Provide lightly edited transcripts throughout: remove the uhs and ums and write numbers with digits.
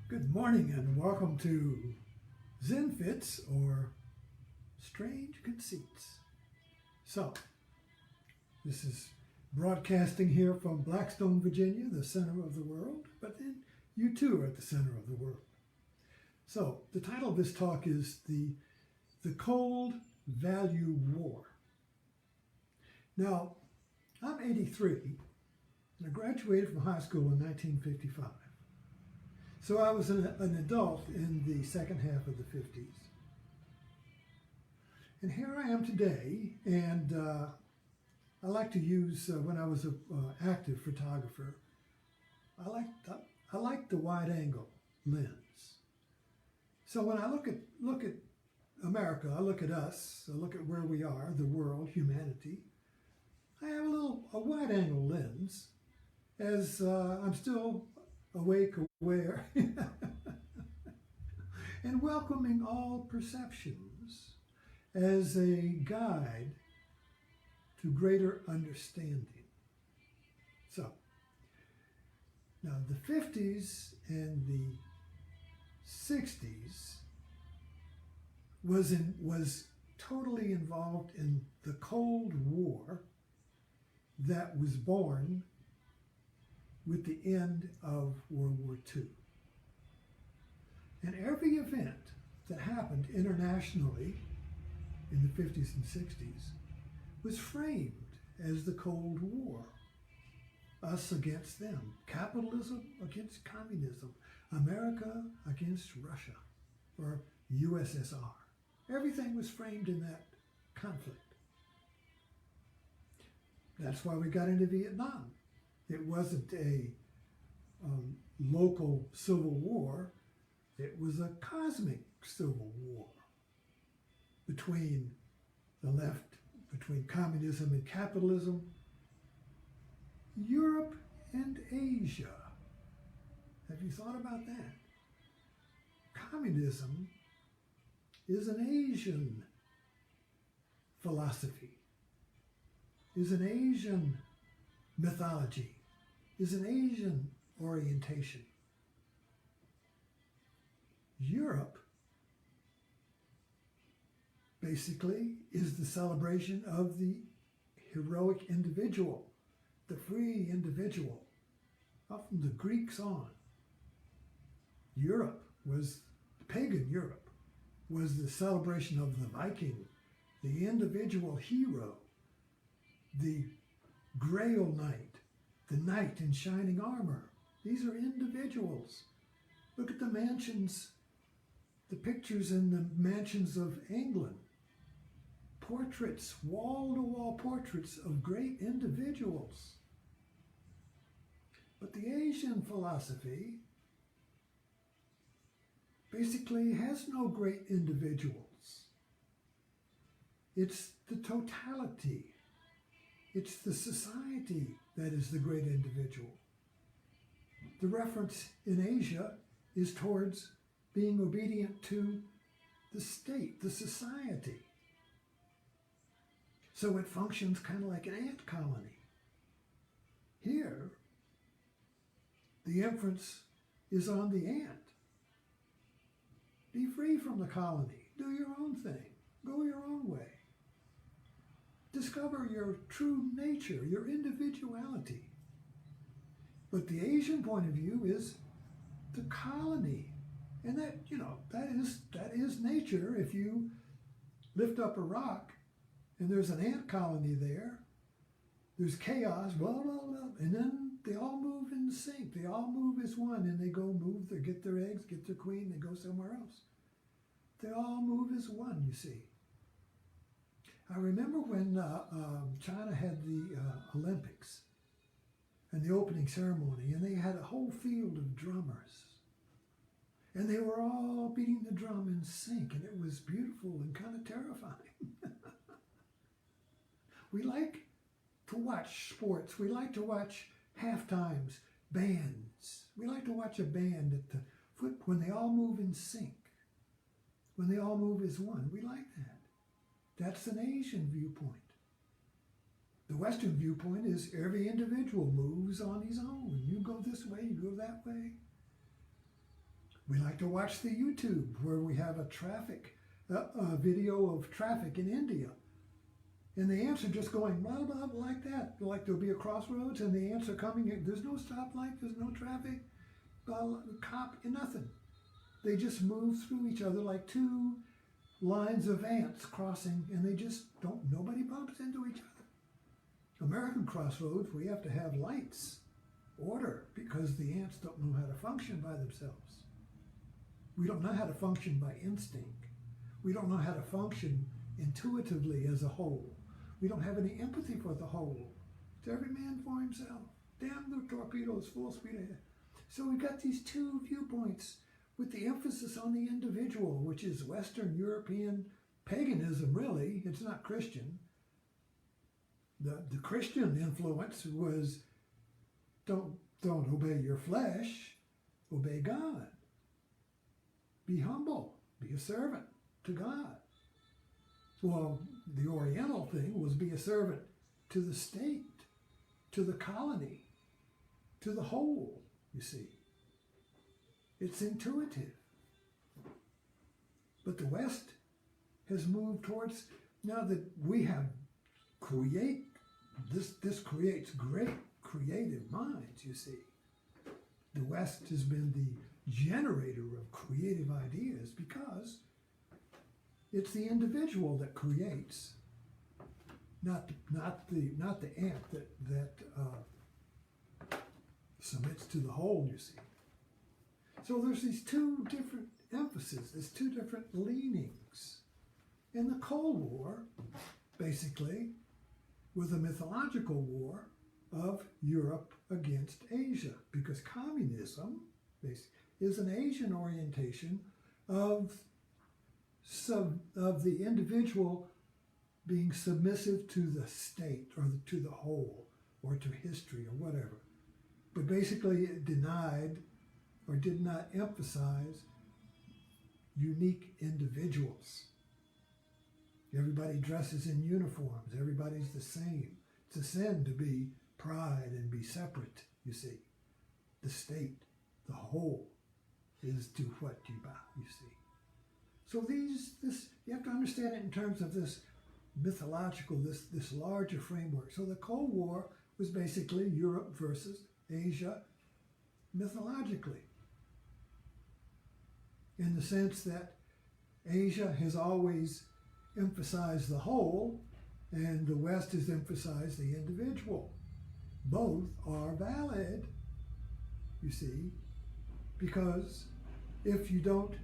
Good morning and welcome to Zen Fits or Strange Conceits. So, this is broadcasting here from Blackstone, Virginia, the center of the world, but then you too are at the center of the world. So, the title of this talk is The Cold Value War. Now, I'm 83 and I graduated from high school in 1955. So I was an adult in the second half of the 50s. And here I am today, and I like to use, when I was an active photographer, I like the wide angle lens. So when I look at America, I look at us, I look at where we are, the world, humanity, I have a wide angle lens as I'm still awake, aware, and welcoming all perceptions as a guide to greater understanding. So, now the 50s and the 60s was totally involved in the Cold War that was born with the end of World War II. And every event that happened internationally in the 50s and 60s was framed as the Cold War. Us against them. Capitalism against communism. America against Russia or USSR. Everything was framed in that conflict. That's why we got into Vietnam. It wasn't a local civil war. It was a cosmic civil war between the left, between communism and capitalism, Europe and Asia. Have you thought about that? Communism is an Asian philosophy, is an Asian mythology, is an Asian orientation. Europe basically is the celebration of the heroic individual, the free individual, up from the Greeks on. Europe was, pagan Europe, was the celebration of the Viking, the individual hero, the Grail Knight, the knight in shining armor. These are individuals. Look at the mansions, the pictures in the mansions of England. Portraits, wall-to-wall portraits of great individuals. But the Asian philosophy basically has no great individuals. It's the totality. It's the society that is the great individual. The reference in Asia is towards being obedient to the state, the society. So it functions kind of like an ant colony. Here, the inference is on the ant. Be free from the colony. Do your own thing. Go your own way. Discover your true nature, your individuality. But the Asian point of view is the colony. And that, that is nature. If you lift up a rock and there's an ant colony there, there's chaos, blah, blah, blah, and then they all move in sync. They all move as one, and they go move, they get their eggs, get their queen, they go somewhere else. They all move as one, you see. I remember when China had the Olympics and the opening ceremony, and they had a whole field of drummers. And they were all beating the drum in sync, and it was beautiful and kind of terrifying. We like to watch sports. We like to watch halftimes, bands. We like to watch a band at the foot when they all move in sync, when they all move as one. We like that. That's an Asian viewpoint. The Western viewpoint is every individual moves on his own. You go this way, you go that way. We like to watch the YouTube where we have a video of traffic in India. And the ants are just going blah, blah, blah, like that. Like there'll be a crossroads and the ants are coming in. There's no stoplight, there's no traffic, cop, nothing. They just move through each other like two lines of ants crossing, and they just don't, nobody bumps into each other. American crossroads, we have to have lights, order, because the ants don't know how to function by themselves. We don't know how to function by instinct. We don't know how to function intuitively as a whole. We don't have any empathy for the whole. It's every man for himself. Damn the torpedoes, full speed ahead. So we've got these two viewpoints with the emphasis on the individual, which is Western European paganism, really. It's not Christian. The Christian influence was don't obey your flesh, obey God. Be humble, be a servant to God. Well, the Oriental thing was be a servant to the state, to the colony, to the whole, you see. It's intuitive. But the West has moved towards, now that we have this creates great creative minds, you see. The West has been the generator of creative ideas because it's the individual that creates, not the ant that submits to the whole, you see. So there's these two different emphases, there's two different leanings. In the Cold War, basically, was a mythological war of Europe against Asia, because communism is an Asian orientation of the individual being submissive to the state or to the whole or to history or whatever. But basically it denied or did not emphasize unique individuals. Everybody dresses in uniforms. Everybody's the same. It's a sin to be pride and be separate, you see. The state, the whole, is to what you bow, you see. So you have to understand it in terms of this mythological, this larger framework. So the Cold War was basically Europe versus Asia mythologically, in the sense that Asia has always emphasized the whole and the West has emphasized the individual. Both are valid, you see, because if you don't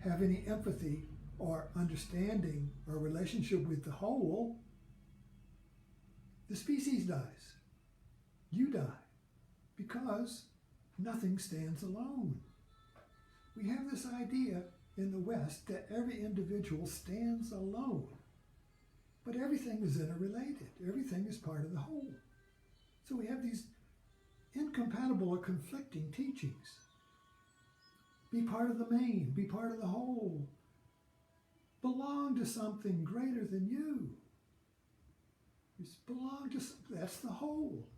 have any empathy or understanding or relationship with the whole, the species dies. You die, because nothing stands alone. We have this idea in the West that every individual stands alone, but everything is interrelated. Everything is part of the whole. So we have these incompatible or conflicting teachings. Be part of the main, be part of the whole. Belong to something greater than you. Just that's the whole.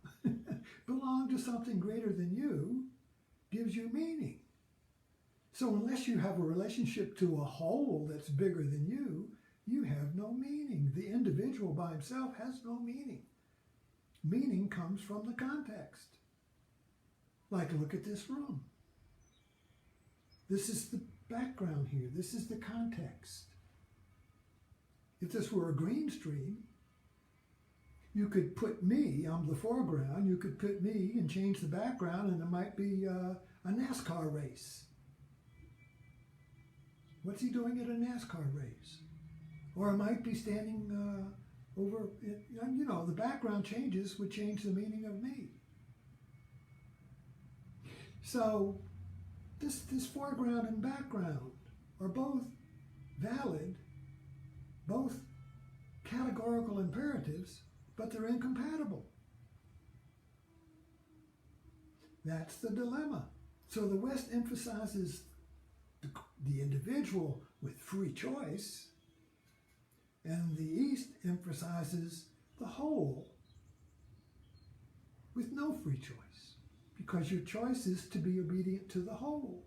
Belong to something greater than you gives you meaning. So unless you have a relationship to a whole that's bigger than you, you have no meaning. The individual by himself has no meaning. Meaning comes from the context. Like, look at this room. This is the background here. This is the context. If this were a green screen, you could put me on the foreground. You could put me and change the background, and it might be a NASCAR race. What's he doing at a NASCAR race? Or it might be standing over, the background changes would change the meaning of me. So this foreground and background are both valid, both categorical imperatives, but they're incompatible. That's the dilemma. So the West emphasizes the individual with free choice, and the East emphasizes the whole with no free choice, because your choice is to be obedient to the whole.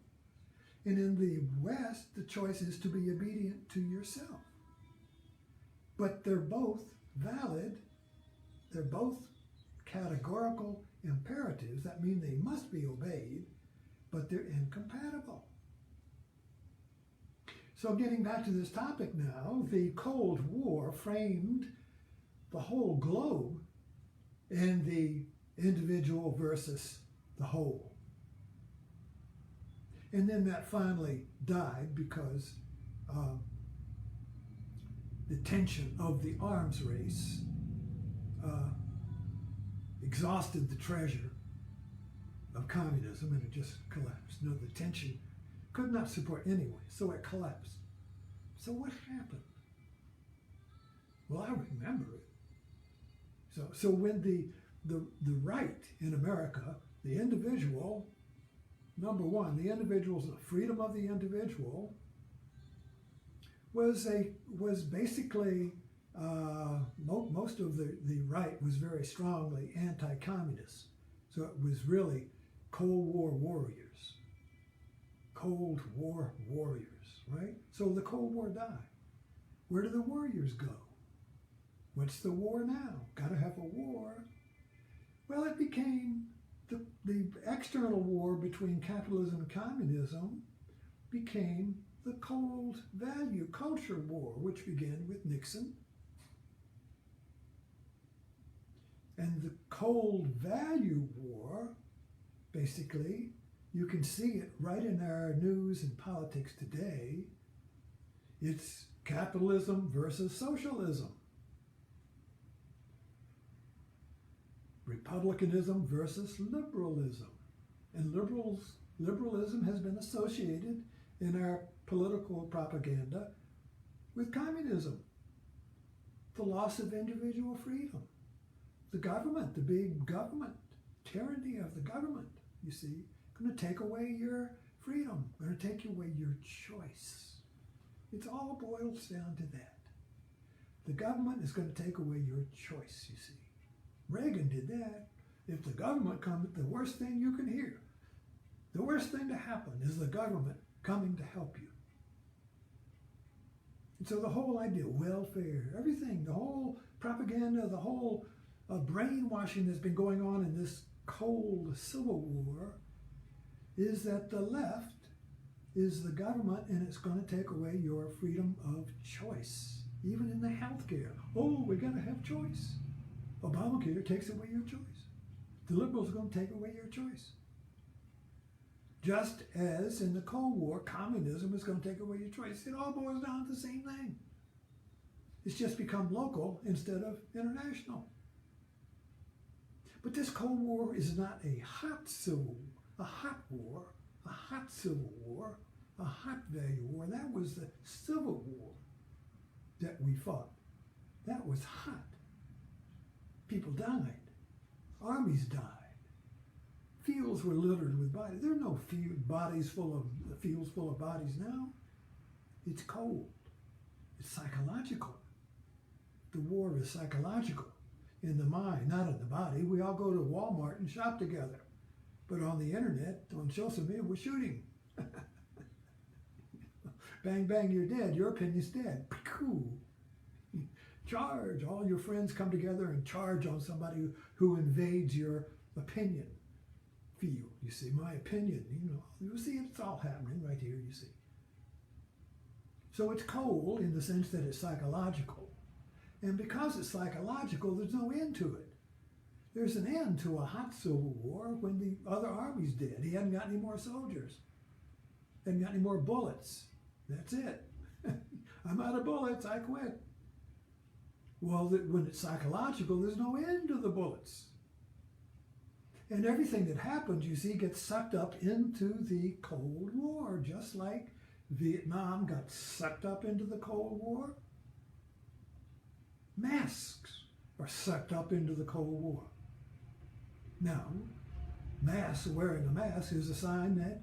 And in the West, the choice is to be obedient to yourself. But they're both valid. They're both categorical imperatives that mean they must be obeyed, but they're incompatible. So getting back to this topic now, the Cold War framed the whole globe in the individual versus the whole. And then that finally died because the tension of the arms race exhausted the treasure of communism, and it just collapsed. No, the tension could not support anyway, so it collapsed. So what happened? Well, I remember it. So when the right in America, the individual, number one, the individual's the freedom of the individual was basically most of the right was very strongly anti-communist. So it was really Cold War warriors. Cold War warriors, right? So the Cold War died. Where do the warriors go? What's the war now? Got to have a war. Well, it became the external war between capitalism and communism became the cold value culture war, which began with Nixon. And the cold value war, basically, you can see it right in our news and politics today. It's capitalism versus socialism. Republicanism versus liberalism. And liberalism has been associated in our political propaganda with communism. The loss of individual freedom. The government, the big government, tyranny of the government, you see, going to take away your freedom, going to take away your choice. It all boils down to that. The government is going to take away your choice, you see. Reagan did that. If the government comes, the worst thing you can hear, the worst thing to happen is the government coming to help you. And so the whole idea, welfare, everything, the whole propaganda, the whole brainwashing that's been going on in this cold civil war is that the left is the government and it's going to take away your freedom of choice, even in the healthcare. Oh, we're going to have choice. Obamacare takes away your choice. The liberals are going to take away your choice. Just as in the Cold War, communism is going to take away your choice. It all boils down to the same thing. It's just become local instead of international. But this Cold War is not a hot civil, a hot war, a hot civil war, a hot value war. That was the Civil War that we fought. That was hot. People died. Armies died. Fields were littered with bodies. There are no fields full of bodies now. It's cold. It's psychological. The war is psychological. In the mind, not in the body. We all go to Walmart and shop together. But on the internet, on social media, we're shooting. Bang, bang, you're dead. Your opinion's dead. Charge. All your friends come together and charge on somebody who invades your opinion field. You see, my opinion, you see it's all happening right here, you see. So it's cold in the sense that it's psychological. And because it's psychological, there's no end to it. There's an end to a hot civil war when the other army's dead. He hadn't got any more soldiers. Hadn't got any more bullets. That's it. I'm out of bullets, I quit. Well, when it's psychological, there's no end to the bullets. And everything that happens, you see, gets sucked up into the Cold War, just like Vietnam got sucked up into the Cold War. Masks are sucked up into the Cold War. Now, wearing a mask is a sign that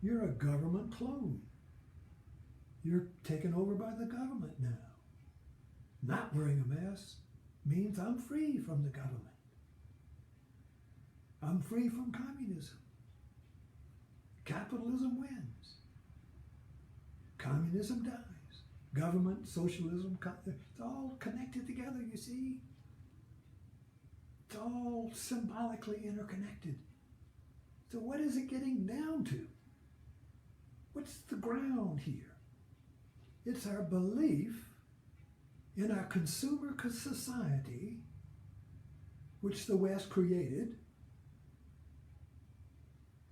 you're a government clone. You're taken over by the government now. Not wearing a mask means I'm free from the government. I'm free from communism. Capitalism wins. Communism dies. Government, socialism, it's all connected together, you see. It's all symbolically interconnected. So what is it getting down to? What's the ground here? It's our belief in our consumer society, which the West created.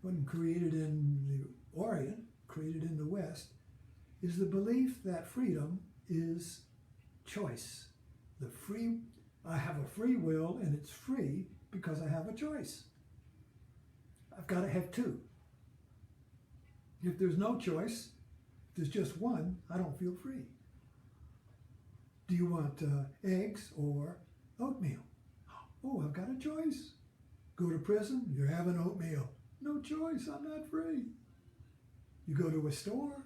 Wasn't created in the Orient, created in the West, is the belief that freedom is choice. I have a free will, and it's free because I have a choice. I've got to have two. If there's no choice, if there's just one, I don't feel free. Do you want eggs or oatmeal? Oh, I've got a choice. Go to prison, you're having oatmeal. No choice, I'm not free. You go to a store.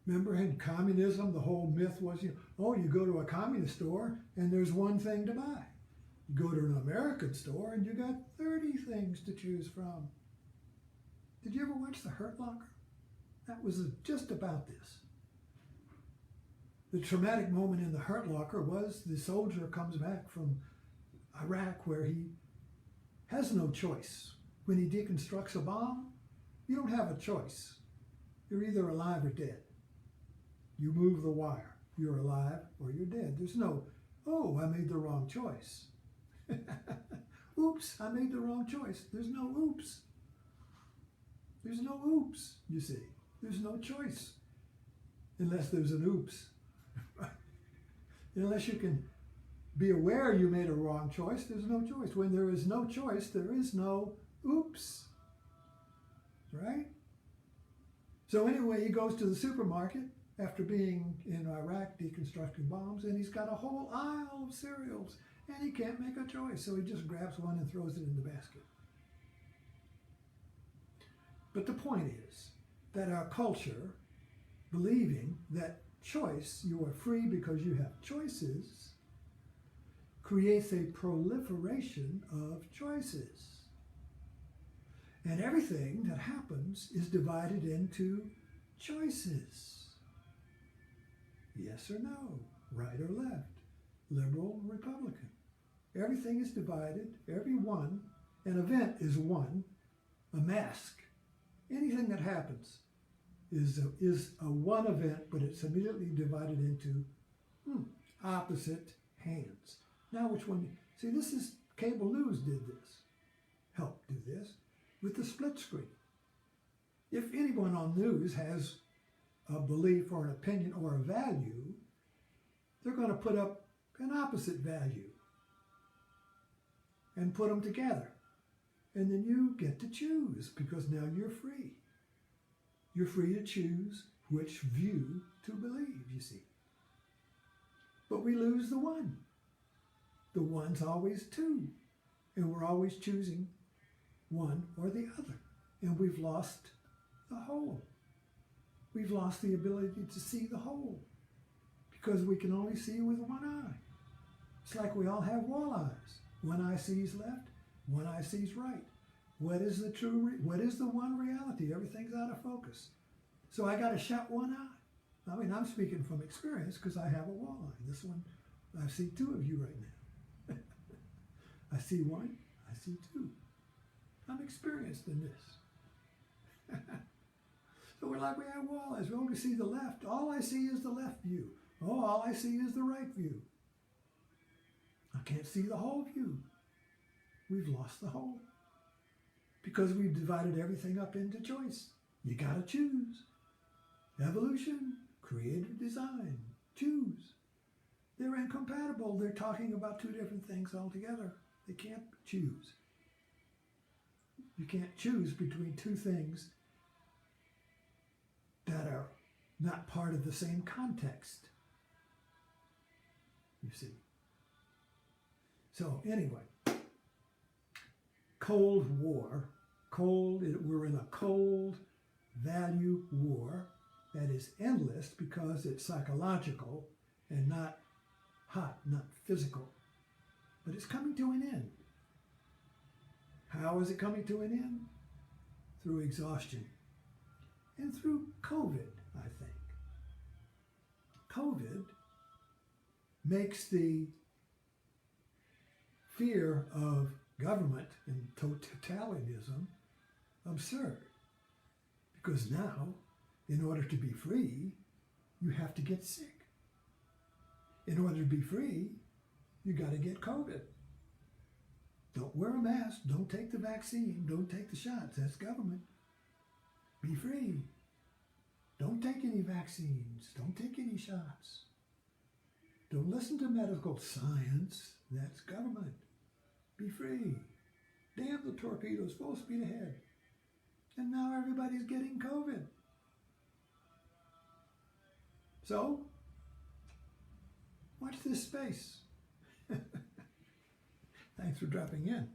Remember in communism, the whole myth was, you go to a communist store and there's one thing to buy. You go to an American store and you got 30 things to choose from. Did you ever watch The Hurt Locker? That was just about this. The traumatic moment in The Hurt Locker was the soldier comes back from Iraq where he has no choice. When he deconstructs a bomb, you don't have a choice. You're either alive or dead. You move the wire. You're alive or you're dead. There's no, I made the wrong choice. Oops, I made the wrong choice. There's no oops. There's no oops, you see. There's no choice. Unless there's an oops. Unless you can be aware you made a wrong choice, there's no choice. When there is no choice, there is no oops. Right? So anyway, he goes to the supermarket after being in Iraq deconstructing bombs, and he's got a whole aisle of cereals, and he can't make a choice, so he just grabs one and throws it in the basket. But the point is that our culture, believing that choice, you are free because you have choices, creates a proliferation of choices. And everything that happens is divided into choices. Yes or no, right or left, liberal or Republican. Everything is divided, every one, an event is one, a mask. Anything that happens is a one event, but it's immediately divided into opposite hands. Now which one? See, this is, cable news did this, helped do this, with the split screen. If anyone on news has a belief or an opinion or a value, they're going to put up an opposite value and put them together. And then you get to choose because now you're free. You're free to choose which view to believe, you see. But we lose the one. The one's always two. And we're always choosing one or the other. And we've lost the whole. We've lost the ability to see the whole because we can only see with one eye. It's like we all have walleyes. One eye sees left, one eye sees right. What is the what is the one reality? Everything's out of focus. So I got to shut one eye. I mean, I'm speaking from experience because I have a walleye. This one, I see two of you right now. I see one, I see two. I'm experienced in this. So we're like, we have walleyes. We only see the left. All I see is the left view. Oh, all I see is the right view. I can't see the whole view. We've lost the whole. Because we've divided everything up into choice. You got to choose. Evolution, creative design, choose. They're incompatible. They're talking about two different things altogether. They can't choose. You can't choose between two things that are not part of the same context. You see. So anyway, Cold War, we're in a cold value war that is endless because it's psychological and not hot, not physical. But it's coming to an end. How is it coming to an end? through exhaustion, and through COVID, I think. COVID makes the fear of government and totalitarianism absurd. Because now, in order to be free, you have to get sick. In order to be free, you got to get COVID. Don't wear a mask, don't take the vaccine, don't take the shots, that's government. Be free. Don't take any vaccines, don't take any shots. Don't listen to medical science, that's government. Be free. Damn the torpedoes, full speed ahead. And now everybody's getting COVID. So, watch this space. Thanks for dropping in.